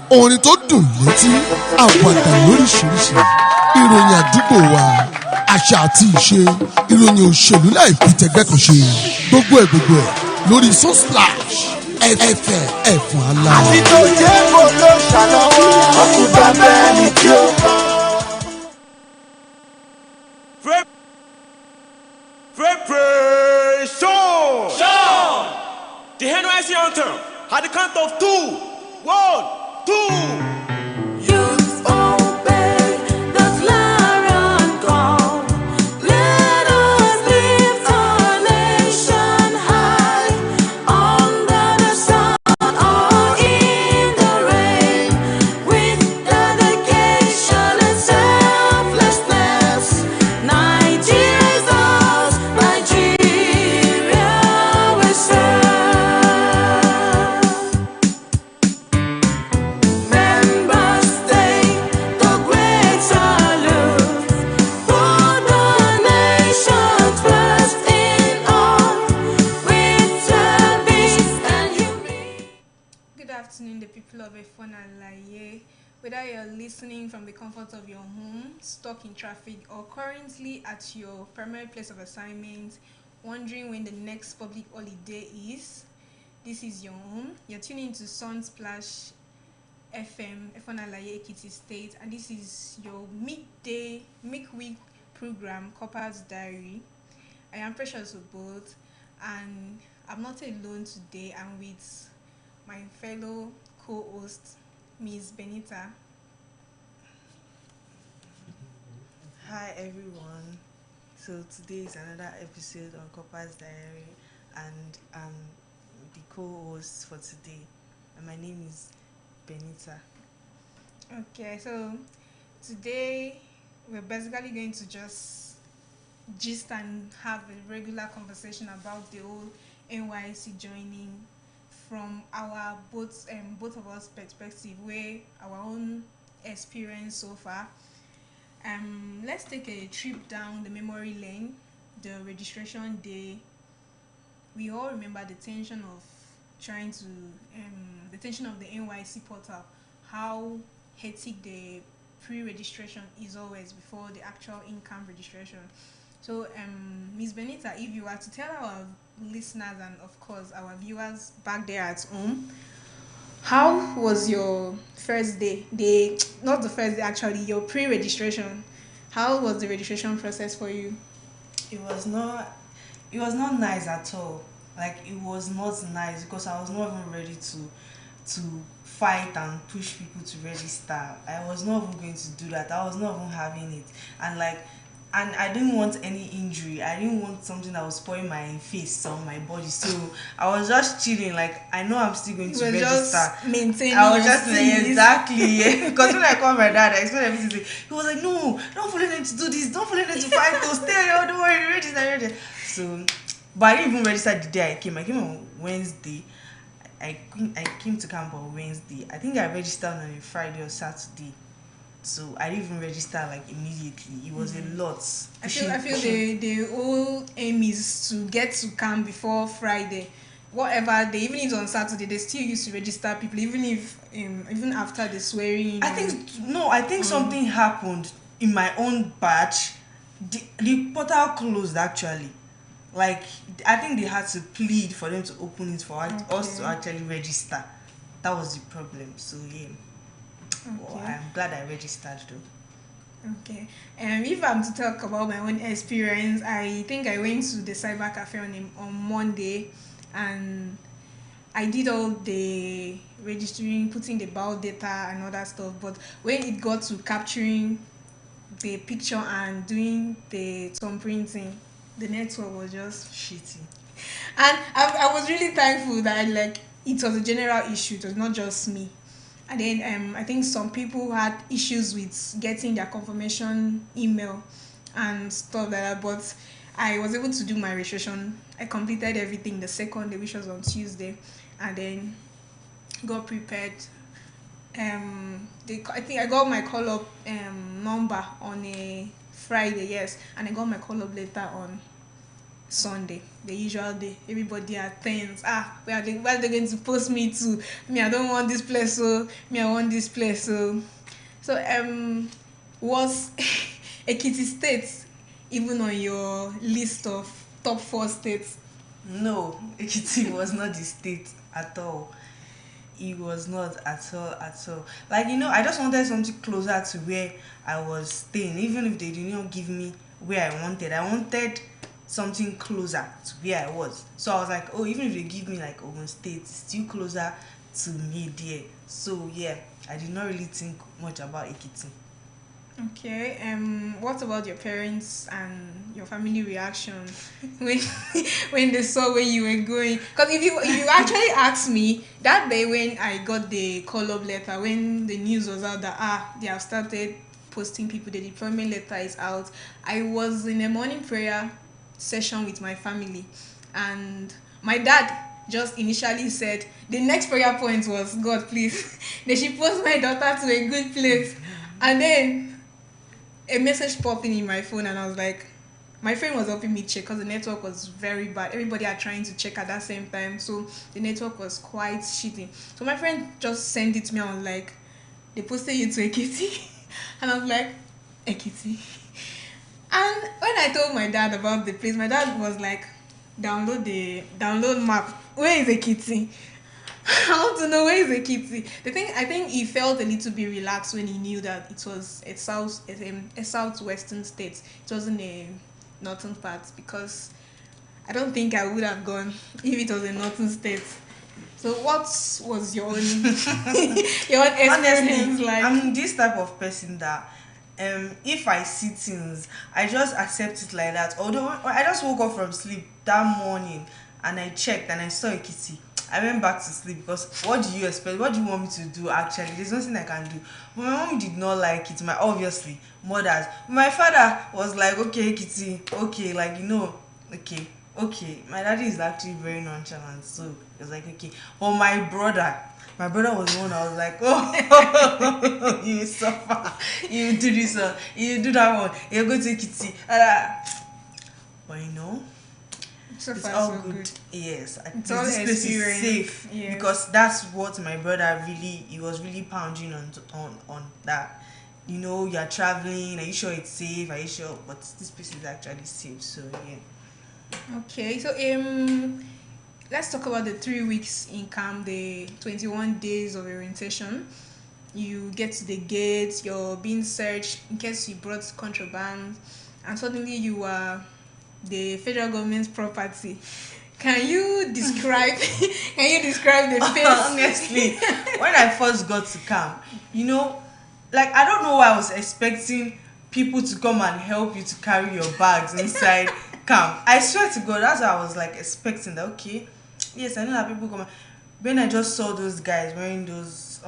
orin tó dùn létí, àwàdà lóríṣiríṣi, ìròyìn àdúgbò wa, àṣà àti ìṣe, ìròyìn òṣèlú láì fi tẹgbẹ́ kan ṣe, gbogbo ẹ̀ lórí Sunsplash FM ẹ̀fọn alá. àti tó jẹ́ kó ló ṣàlọ́wọ́ ọkùnrin bẹ́ẹ̀ ni kí ó kọ́. Sean! The NYC anthem at the count of 2. 1, 2. Youth obey the clarion call. Let us lift our nation high under the sun or in the rain, with dedication and selflessness. Nigeria is ours, Nigeria we serve. Members take the great salute. Put the nation first in all, with service and humility. Good afternoon, the people of Efonalaye. Whether you're listening from the comfort of your home, stuck in traffic, or currently at your primary place of assignment, wondering when the next public holiday is, this is your home. You're tuning into Sunsplash FM, Efonalaye, Ekiti State, and this is your midweek program, Corper'S Diary. I am Precious Obot, and I'm not alone today. I'm with my fellow co-host, Ms. Benita. Hi everyone. So today is another episode on Corper'S Diary, and I'm the co-host for today. And my name is Benita. Okay, so today we're basically going to just gist and have a regular conversation about the whole NYC joining from our both of us perspective, where our own experience so far. Let's take a trip down the memory lane. The registration day, we all remember the tension of the tension of the NYC portal, how hectic the pre-registration is always before the actual in-camp registration. So, Ms. Benita, if you were to tell our listeners and of course our viewers back there at home, how was your first day? Not the first day actually, your pre-registration. How was the registration process for you? It was not nice at all. Like, it was not nice because I was not even ready to fight and push people to register. I was not even going to do that. I was not even having it. And I didn't want any injury. I didn't want something that was spoiling my face or my body. So I was just chilling. Like, I know I'm still going to register. Just maintaining. I was just like, exactly. Yeah. Because when I called my dad, I explained everything. He was like, no, don't follow them to do this. Don't follow them to fight. Don't stay. Don't worry, register. So, but I didn't even register the day I came. I came on Wednesday. I came to camp on Wednesday. I think I registered on a Friday or Saturday. So I didn't even register like immediately. It was a lot. I feel the whole aim is to get to camp before Friday. Whatever they, even if it's on Saturday, they still used to register people, even if even after the swearing. I think something happened in my own batch. The portal closed actually. Like, I think they had to plead for them to open it for us to actually register. That was the problem. So yeah. Well, I'm glad I registered though. Okay. If I'm to talk about my own experience, I think I went to the cyber cafe on Monday, and I did all the registering, putting the bio data and all that stuff. But when it got to capturing the picture and doing the thumbprinting, the network was just shitty. And I was really thankful that it was a general issue. It was not just me. And then I think some people had issues with getting their confirmation email and stuff like that. But I was able to do my registration. I completed everything the second day, which was on Tuesday, and then got prepared. I think I got my call-up number on a Friday, yes, and I got my call-up letter on Sunday, the usual day. Everybody are tense. Where are they going to post me to? Me, I don't want this place, so me, I want this place, so. So was Ekiti State even on your list of top 4 states? No, Ekiti was not the state at all. It was not at all, at all. Like, I just wanted something closer to where I was staying. Even if they did not give me where I wanted something closer to where I was. So I was like, oh, even if they give me like Ogun State, it's still closer to me there. So yeah, I did not really think much about Ekiti. Okay. What about your parents and your family reaction when when they saw where you were going? Because if you actually asked me that day when I got the call up letter, when the news was out that they have started posting people, the deployment letter is out. I was in a morning prayer session with my family, and my dad just initially said the next prayer point was, God, please, they should post my daughter to a good place. And then a message popped in my phone, and I was like, my friend was helping me check because the network was very bad. Everybody are trying to check at that same time, so the network was quite shitty. So my friend just sent it to me. I was like, they posted you to Ekiti. And I was like, Ekiti. And when I told my dad about the place, my dad was like, download map. Where is Ekiti? I want to know where is Ekiti. I think he felt a little bit relaxed when he knew that it was a southwestern state. It wasn't a northern part, because I don't think I would have gone if it was a northern state. So what was your own your own experience? Honestly, like? I'm this type of person that if I see things, I just accept it like that. Although I just woke up from sleep that morning and I checked and I saw a kitty, I went back to sleep, because what do you expect? What do you want me to do? Actually, there's nothing I can do. But my mom did not like it. My obviously mothers. My father was like, okay, kitty, okay, like okay. My daddy is actually very nonchalant, so he was like, okay. But my brother was the one I was like, oh, you suffer, you do this one, you do that one, you go to kitty. But So it's far, all so good. Yes, It's all this place is experience. safe, Yes. because that's what my brother he was really pounding on that. You're traveling. Are you sure it's safe? Are you sure? But this place is actually safe. So yeah. Okay, so let's talk about the 3 weeks in camp, the 21 days of orientation. You get to the gates, you're being searched in case you brought contraband, and suddenly you are the federal government's property. Can you describe the face? Honestly, when I first got to camp, like, I don't know why I was expecting people to come and help you to carry your bags inside camp. I swear to God, that's what I was like expecting. That okay, yes, I know that people come. When I just saw those guys wearing those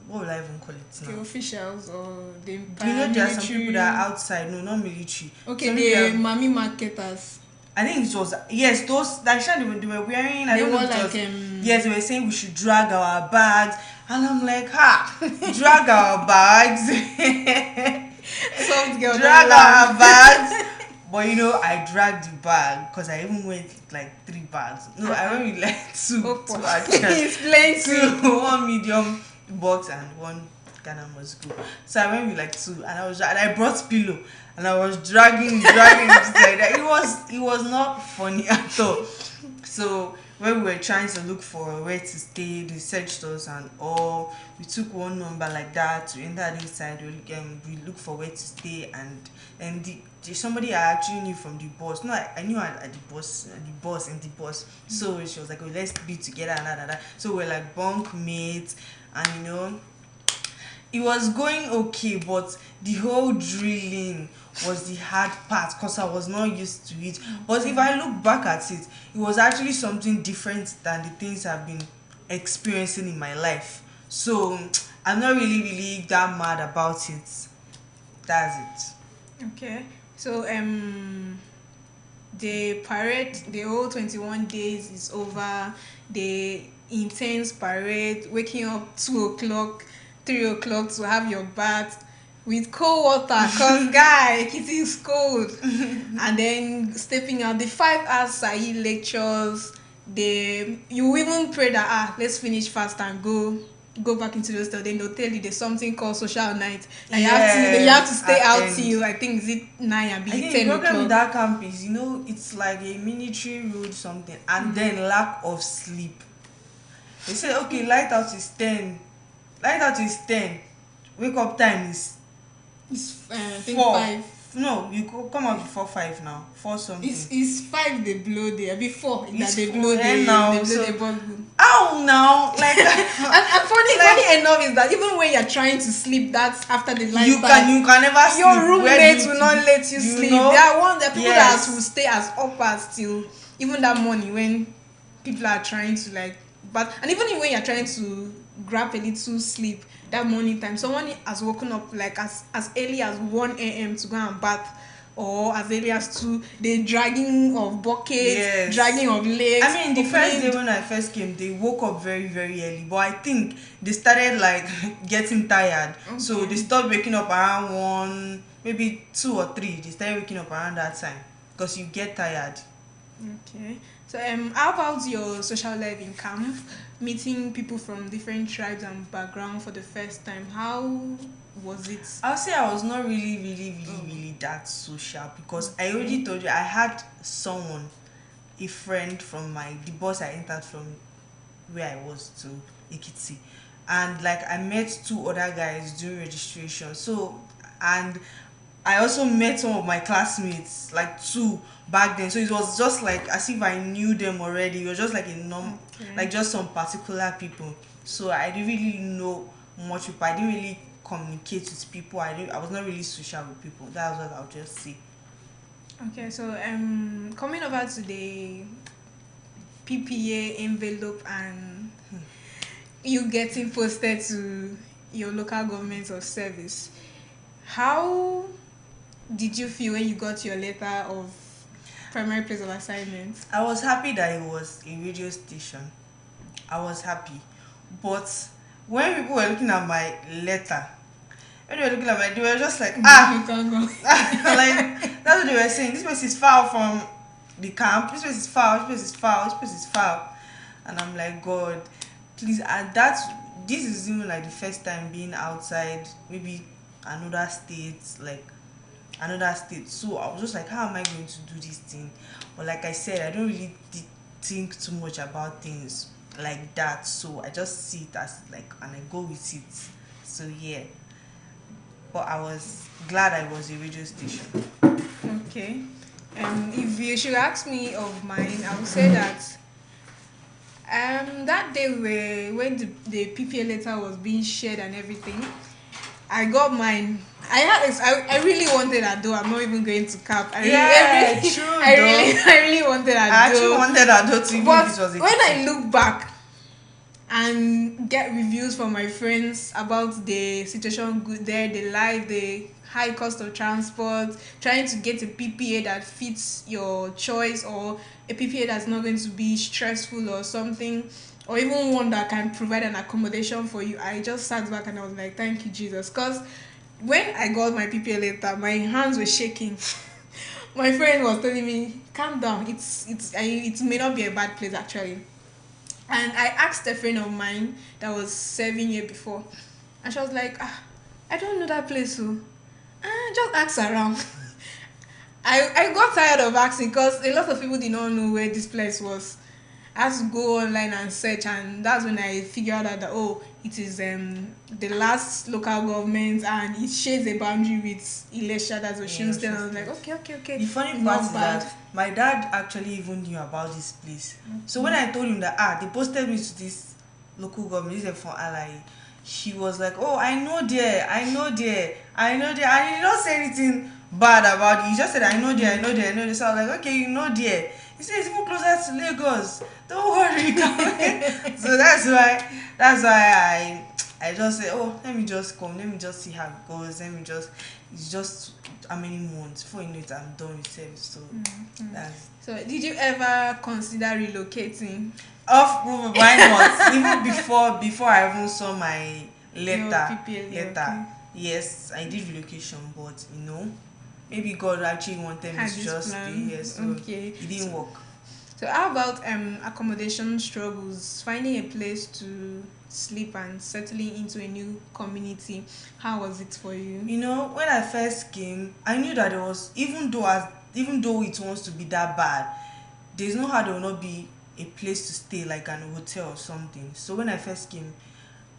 what will I even call it The now? officials or the There are some paramilitary? people that are outside. No, not military. Okay, Some the people are- mommy marketers. I think it was, yes, those that they were wearing. I They don't know were if it like, was, yes, they were saying we should drag our bags, and I'm like, drag our bags, Soft girl. drag don't laugh. our bags. But I dragged the bag because I even went with like 3 bags. No, I went with like two. Oh, Two actually. it's plenty. Two, one medium box and one Ghana must go. So I went with like 2, and I brought pillow, and I was dragging just like that. It was not funny at all. So when we were trying to look for where to stay, they searched us and all. We took one number like that to enter inside. We look for where to stay, and somebody I actually knew from the boss. No, I knew at the boss in the bus. So she was like, "Oh, let's be together," and so we're like bunk mates, and it was going okay, but the whole drilling was the hard part because I was not used to it. But if I look back at it, it was actually something different than the things I've been experiencing in my life. So I'm not really that mad about it. That's it. Okay, so the parade, the whole 21 days is over. The intense parade, waking up 2 o'clock, 3 o'clock to have your bath. with cold water, cause guy, it is cold. And then stepping out the 5 hours Sahi lectures, you even pray that let's finish fast and go back into the hostel. Then they'll tell you there's something called social night. And you have to stay out attend. till I think is it 9 and I be think 10 the problem with o'clock. that camp is, it's like a military road something, and then lack of sleep. They say, okay, light out is 10. Light out is 10. Wake up time is It's I think 4. 5. No, you come out before 5 now. 4 something. It's 5 they blow there before that It's they 4 blow now, they blow so- the bubble. Ow, now. Like, And funny enough is that even when you're trying to sleep, that's after the light you can never sleep. your Where roommate do will not let you sleep. know? There are people Yes. that will stay as up as till even that morning when people are trying to and even when you're trying to grab a little sleep that morning time, someone has woken up like as early as 1 a.m. to go and bath, or as early as 2, they dragging of buckets, Yes. dragging of legs. I mean, the first opening- day when I first came, they woke up very, very early. But I think they started like getting tired. So Okay. they stopped waking up around 1, maybe 2 or 3. They started waking up around that time. Because you get tired. Okay. So how about your social life in camp? Meeting people from different tribes and background for the first time. How was it? I'll say I was not really, really, really, really that social, because I already told you I had someone, a friend from the bus I entered from where I was to Ekiti, and like I met 2 other guys during registration. So, and I also met some of my classmates, like 2 back then. So it was just like as if I knew them already. It was just like like just some particular people. So I didn't really know much people. I didn't really communicate with people. I was not really social with people. That's what I'll just say. Okay, so coming over to the PPA envelope and you getting posted to your local government of service, how did you feel when you got your letter of primary place of assignment? I was happy that it was a radio station. I was happy. But when people were looking at my letter, they were just like, You can't go. like, that's what they were saying. This place is far from the camp. This place is far. This place is far. This place is far. And I'm like, God, please. And this is even like the first time being outside, maybe another state, So I was just like, how am I going to do this thing? But like I said, I don't really think too much about things like that. So I just see it as like, and I go with it. So yeah. But I was glad I was a radio station. Okay. If you should ask me of mine, I would say that that day when the PPA letter was being shared and everything, I got mine. I really wanted a dough. I'm not even going to cap. True. I really wanted a dough. I actually wanted a dough to, even But if it was a when I look back and get reviews from my friends about the situation good there, the life, the high cost of transport, trying to get a PPA that fits your choice, or a PPA that's not going to be stressful or something, or even one that can provide an accommodation for you, I just sat back and I was like, thank you, Jesus. Because when I got my PPA letter, my hands were shaking. My friend was telling me, calm down, it may not be a bad place actually. And I asked a friend of mine that was serving here before, and she was like, I don't know that place, so just ask around. I got tired of asking because a lot of people did not know where this place was. I had to go online and search, and that's when I figured out that it is the last local government, and it shares a boundary with Ilesha, that's what she was telling. I was like, okay. The funny It's part not is bad. that my dad actually even knew about this place. So when I told him that they posted me to this local government, this is for Ally, she was like, oh, I know there, and he did not say anything bad about it. He just said, I know there. So I was like, okay, you know there. He said it's even closer to Lagos. Don't worry. So that's why I just say, let me just come, let me just see how it goes, it's just how many months before you know it, I'm done with service. So that's. So did you ever consider relocating? Why not? Even before I even saw my Your letter, PPL, okay. Yes, I did relocation, but maybe God actually wanted me Had to this just plan. stay here, so Okay. it didn't work. So how about accommodation struggles, finding a place to sleep and settling into a new community? How was it for you? When I first came, I knew that there was, even though it wants to be that bad, there's no how there will not be a place to stay, like an hotel or something. So when I first came,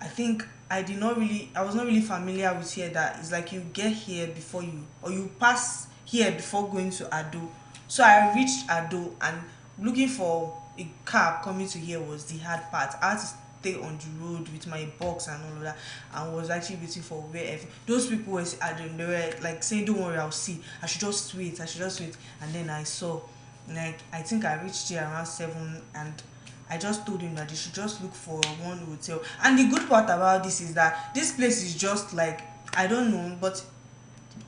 I think I was not really familiar with here, that it's like you get here before you pass here before going to Ado. So I reached Ado, and looking for a cab coming to here was the hard part. I had to stay on the road with my box and all of that, and was actually waiting for wherever those people were. They were like saying, "Don't worry, I'll see. I should just wait. I should just wait." And then I saw, like, I think I reached here around 7, and I just told him that they should just look for one hotel. And the good part about this is that this place is just like, I don't know, but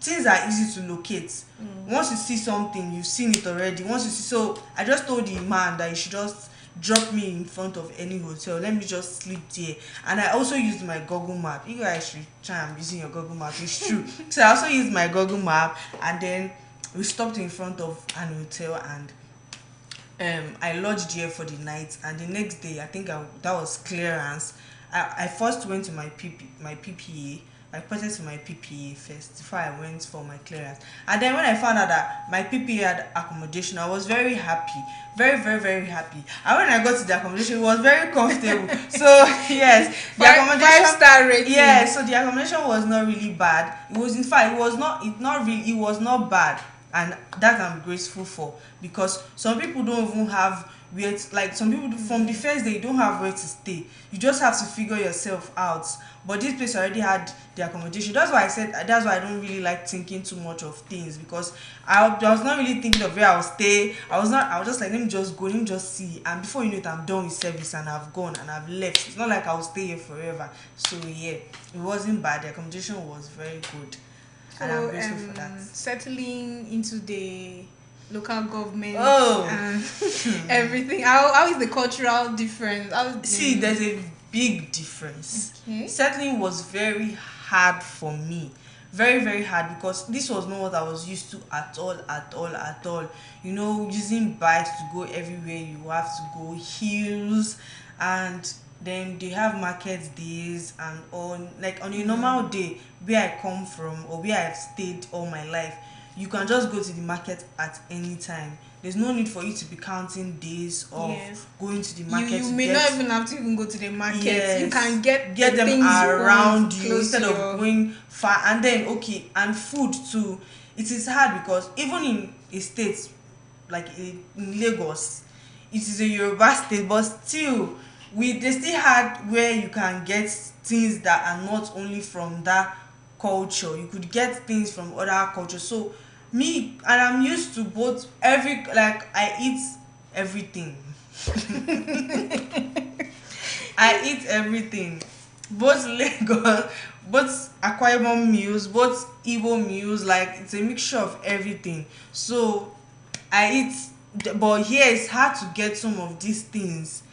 things are easy to locate. Once you see something, you've seen it already. Once you see, so I just told the man that he should just drop me in front of any hotel, let me just sleep there. And I also used my Google map. You guys should try and using your Google map, it's true. So I also used my Google map, and then we stopped in front of an hotel, and I lodged here for the night. And the next day, I think that was clearance. I first went to my PPA. I reported to my PPA first before I went for my clearance. And then when I found out that my PPA had accommodation, I was very happy, very, very, very happy. And when I got to the accommodation, it was very comfortable. So yes, the accommodation, 5-star rating. yeah. So the accommodation was not really bad. It was, in fact, it was not bad, and that I'm grateful for, because some people don't even have where to, like, some people from the first day, you don't have where to stay. You just have to figure yourself out. But this place already had the accommodation. That's why I don't really like thinking too much of things, because I was not really thinking of where I'll stay. I was just like, let me just go, let me just see, and before you know it, I'm done with service and I've gone and I've left. It's not like I'll stay here forever. So yeah, it wasn't bad. The accommodation was very good, and I'm grateful for that. Settling into the local government Oh. and everything. How is the cultural difference? See, there's a big difference. Okay. Settling was very hard for me, very, very hard, because this was not what I was used to at all. Using bikes to go everywhere, you have to go hills, and then they have market days and on, like, on a normal day where I come from or where I've stayed all my life, you can just go to the market at any time. There's no need for you to be counting days of going to the market. You may not even have to even go to the market. Yes, you can get them things around you close instead to of going far. And then and food too. It is hard, because even in a state like in Lagos, it is a Yoruba state, but still they still had where you can get things that are not only from that culture. You could get things from other cultures. So me, and I'm used to both, I eat everything. I eat everything, both Lagos, both Akwa Ibom meals, both Igbo meals. Like, it's a mixture of everything. So I eat, but here it's hard to get some of these things.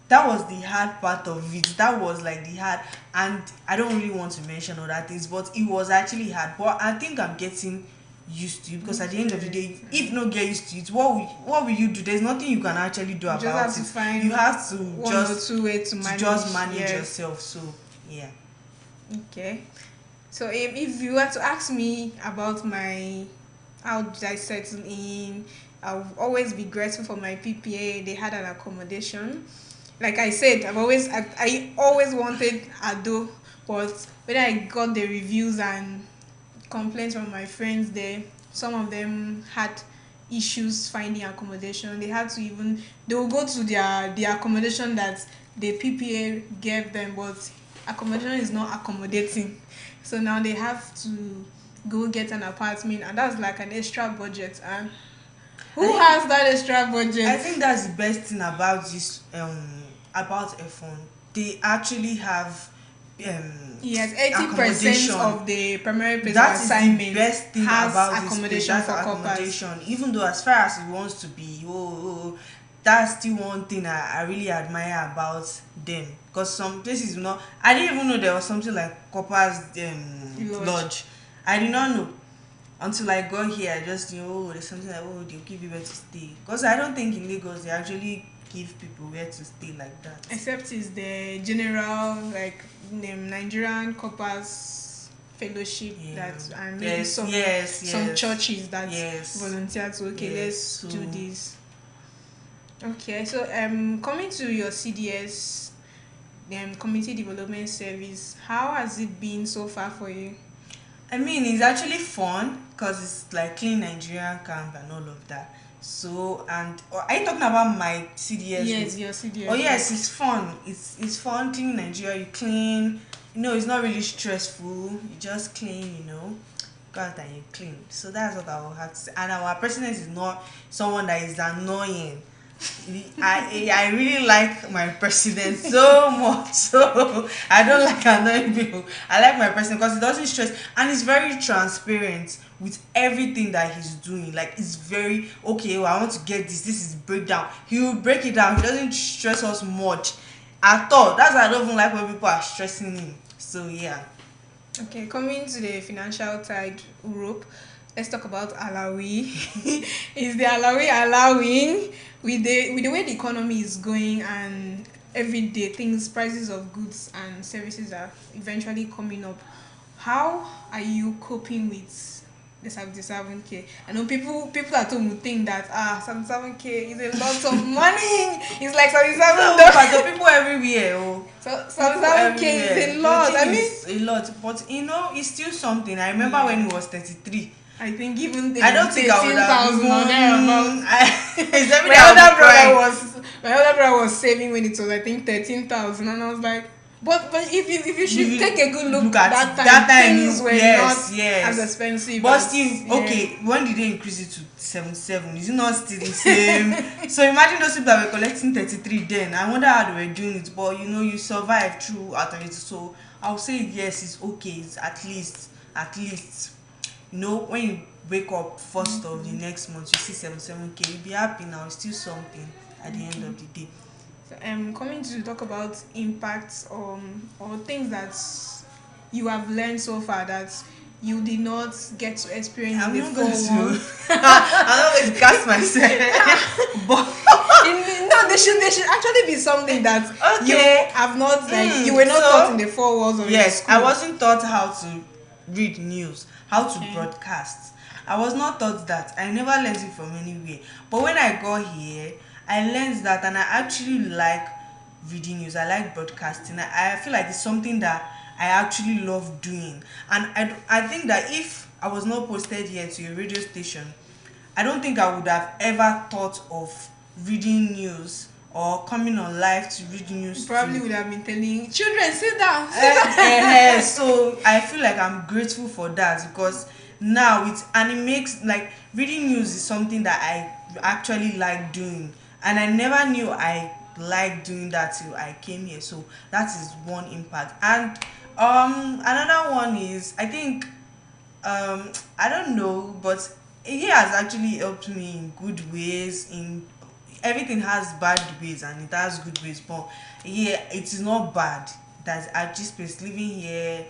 That was the hard part of it. That was like the hard, and I don't really want to mention other things, but it was actually hard. But I think I'm getting used to it, because at the end of the day, if not get used to it, what will you do? There's nothing you can actually do about have it. to find you have to one or two ways to manage. Yourself. So yeah. Okay. So if you were to ask me about how did I settle in, I'll always be grateful for my PPA. They had an accommodation. Like I said, I always wanted Ado, but when I got the reviews and complaints from my friends there, some of them had issues finding accommodation. They will go to the accommodation that the PPA gave them, but accommodation is not accommodating. So now they have to go get an apartment, and that's like an extra budget. And who has that extra budget? I think that's the best thing about this about F1. They actually have yes, 80% of the primary place that of is assignment the best thing has about accommodation this place. for That's Corper'S. accommodation. Even though as far as it wants to be, that's still one thing I really admire about them. Because some places, I didn't even know there was something like Corper's Lodge. I did not know until I got here. I just knew, there's something like, they'll give you where to stay. Because I don't think in Lagos they actually give people where to stay like that. Except it's the general, like, Nigerian Corpers Fellowship that, and maybe some churches that volunteer to, let's do this. Okay, so coming to your CDS, Community Development Service, how has it been so far for you? I mean, it's actually fun because it's like clean Nigerian camp and all of that. So, and are you talking about my CDS? Yes, your CDS. Oh yes, it's fun. It's fun cleaning Nigeria. You clean. It's not really stressful. You just clean. Go out and you clean. So that's what I will have to say. And our president is not someone that is annoying. I really like my president so much, so I don't like annoying people. I like my president because he doesn't stress and he's very transparent with everything that he's doing. Like, it's very okay, I want to get this is breakdown. He will break it down. He doesn't stress us much at all. That's why I don't even like when people are stressing him. So yeah. Okay, coming to the financial side, Europe, let's talk about Alawi. Is the Alawi allowing with the way the economy is going, and every day prices of goods and services are eventually coming up? How are you coping with the 77K? I know people at home would think that 77K is a lot of money. It's like 77. But the people everywhere. So 77K is a lot. I mean, it's a lot, but it's still something. I remember when it was 33. I think even I don't think I would have my other brother was saving when it was, I think, 13,000, and I was like, but if you should take a good look at that time, things were not as expensive. But still, okay, when did they increase it to 77? Is it not still the same? So imagine those people that were collecting 33 then. I wonder how they were doing it, but you survived through authority. So I'll say yes, it's okay. It's at least. When you wake up first of the next month, you see 77K, you'll be happy now. It's still something at the end of the day. So, coming to talk about impacts or things that you have learned so far that you did not get to experience I'm before. I'm not going to cast myself. But no, there should actually be something that you have not, like, you were not taught in the 4 walls of your school. I wasn't taught how to read news, how to broadcast. I was not taught that. I never learned it from anywhere. But when I got here, I learned that, and I actually like reading news. I like broadcasting. I feel like it's something that I actually love doing. And I think that if I was not posted here to a radio station, I don't think I would have ever thought of reading news or coming on live to read news. You probably would have been telling children, sit down. So I feel like I'm grateful for that, because now it makes, like, reading news is something that I actually like doing, and I never knew I liked doing that till I came here. So that is one impact. And another one is, I think I don't know, but it has actually helped me in good ways. In everything has bad ways and it has good ways, but it is not bad. That's at this place, living here,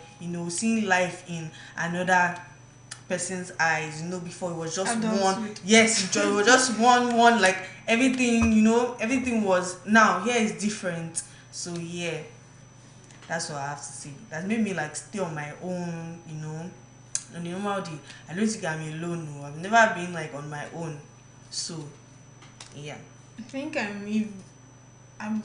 seeing life in another person's eyes. Before it was just one. Yes, it was just one. Like everything, everything was. Now here is different. So yeah, that's what I have to say. That made me like stay on my own. On the normal day, I don't think I'm alone. No, I've never been like on my own. So yeah. I think if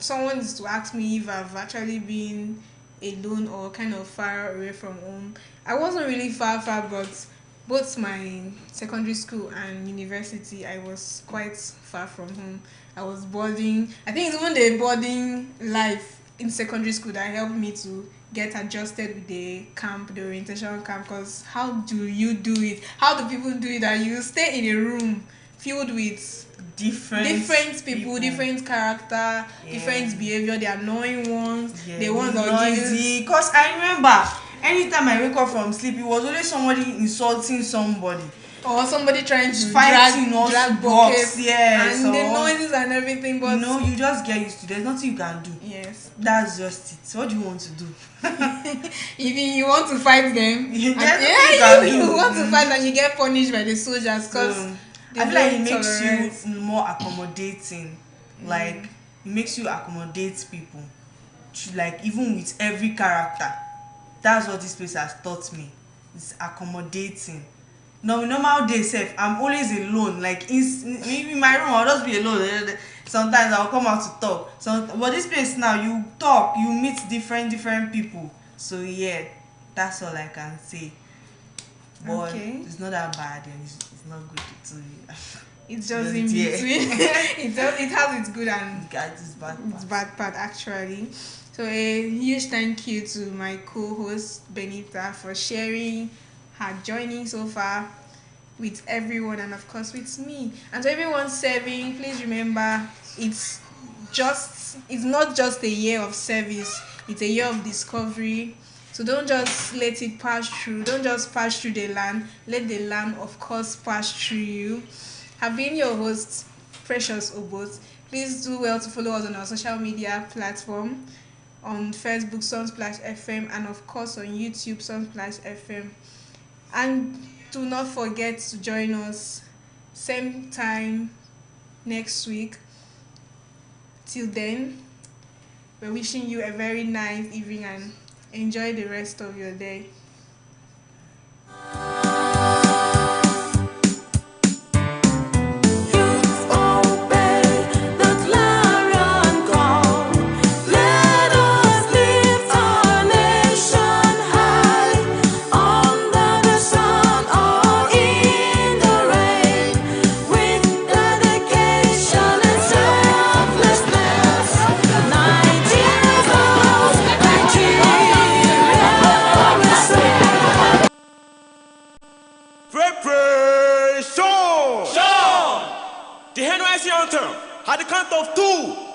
someone is to ask me if I've actually been alone or kind of far away from home, I wasn't really far, but both my secondary school and university, I was quite far from home. I was boarding. I think it's even the boarding life in secondary school that helped me to get adjusted with the camp, the orientation camp. Because how do you do it? How do people do it? That you stay in a room filled with different people, different character, different behavior, the annoying ones, the ones that are noisy. Because I remember anytime I wake up from sleep, it was always somebody insulting somebody. or somebody trying to fighting or drag box, buckets, yes, and the or, noises and everything. But you just get used to it. There's nothing you can do. yes, That's just it. So what do you want to do? if you want to fight them, You and, get you want to fight and you get punished by the soldiers because So, I feel like it makes you more accommodating. Like it makes you accommodate people. Like even with every character. That's what this place has taught me. It's accommodating. No, normal day self, I'm always alone. Like in my room, I'll just be alone. Sometimes I'll come out to talk. But this place now, you talk, you meet different people. So yeah, that's all I can say. But Okay. it's not that bad, and it's not good to you. It's just in between. It has its good and Its bad its bad part actually. So a huge thank you to my co-host Benita for sharing her journey so far with everyone and of course with me. And to everyone serving, please remember it's not just a year of service, it's a year of discovery. So don't just let it pass through. Don't just pass through the land. Let the land of course pass through you. I've been your host, Precious Obot. Please do well to follow us on our social media platform on Facebook, Sunsplash FM, and of course on YouTube, Sunsplash FM. And do not forget to join us same time next week. Till then, we're wishing you a very nice evening and enjoy the rest of your day. Preparation! The NYC anthem at the count of 2.